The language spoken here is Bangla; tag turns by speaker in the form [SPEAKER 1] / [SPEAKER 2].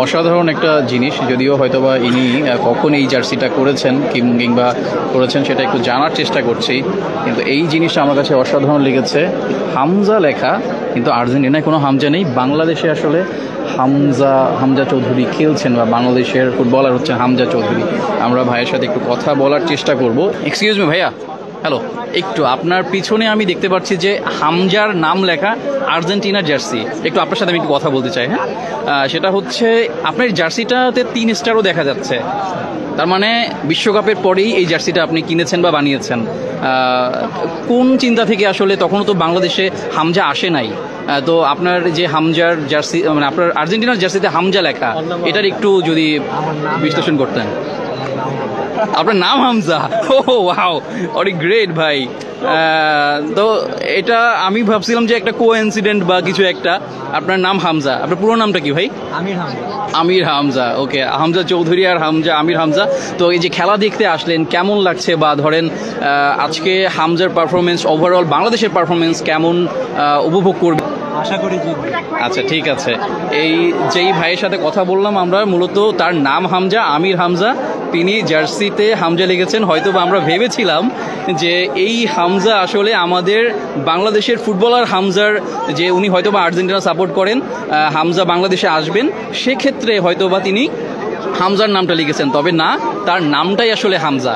[SPEAKER 1] অসাধারণ একটা জিনিস, যদিও হয়তোবা ইনি কখন এই জার্সিটা করেছেন কিংবা করেছেন সেটা একটু জানার চেষ্টা করছি, কিন্তু এই জিনিসটা আমার কাছে অসাধারণ লেগেছে। হামজা লেখা, কিন্তু আর্জেন্টিনায় কোনো হামজা নেই। বাংলাদেশে আসলে হামজা চৌধুরী খেলছেন, বা বাংলাদেশের ফুটবলার হচ্ছে হামজা চৌধুরী। আমরা ভাইয়ের সাথে একটু কথা বলার চেষ্টা করব। এক্সকিউজ মি ভাইয়া, হ্যালো, একটু আপনার পিছনে আমি দেখতে পাচ্ছি যে হামজার নাম লেখা আর্জেন্টিনার জার্সি। একটু আপনার সাথে আমি একটু কথা বলতে চাই। হ্যাঁ, সেটা হচ্ছে আপনার জার্সিটাতে 3 স্টারও দেখা যাচ্ছে, তার মানে বিশ্বকাপের পরেই এই জার্সিটা আপনি কিনেছেন বা বানিয়েছেন। কোন চিন্তা থেকে? আসলে তখনও তো বাংলাদেশে হামজা আসে নাই, তো আপনার যে হামজার জার্সি, মানে আপনার আর্জেন্টিনার জার্সিতে হামজা লেখা, এটার একটু যদি বিশ্লেষণ করতেন। আপনার নাম হামজা? ও ওয়াও, অনেক গ্রেট ভাই। তো এটা আমি ভাবছিলাম যে একটা কোইন্সিডেন্ট বা কিছু একটা। আপনার নাম হামজা, আপনার পুরো নামটা কি ভাই? আমির হামজা। ওকে, হামজা চৌধুরী আর আমির হামজা। তো এই যে খেলা দেখতে আসলেন, কেমন লাগছে? বা ধরেন আজকে হামজার পারফরমেন্স, ওভারঅল বাংলাদেশের পারফরমেন্স কেমন উপভোগ করবে?
[SPEAKER 2] আশা করি
[SPEAKER 1] আচ্ছা, ঠিক আছে। এই যেই ভাইয়ের সাথে কথা বললাম আমরা, মূলত তার নাম হামজা, আমির হামজা। তিনি জার্সিতে হামজা লিখেছেন। হয়তো বা আমরা ভেবেছিলাম যে এই হামজা আসলে আমাদের বাংলাদেশের ফুটবলার হামজার, যে উনি হয়তো বা আর্জেন্টিনা সাপোর্ট করেন, হামজা বাংলাদেশে আসবেন, সেক্ষেত্রে হয়তো বা তিনি হামজার নামটা লিখেছেন। তবে না, তার নামটাই আসলে হামজা।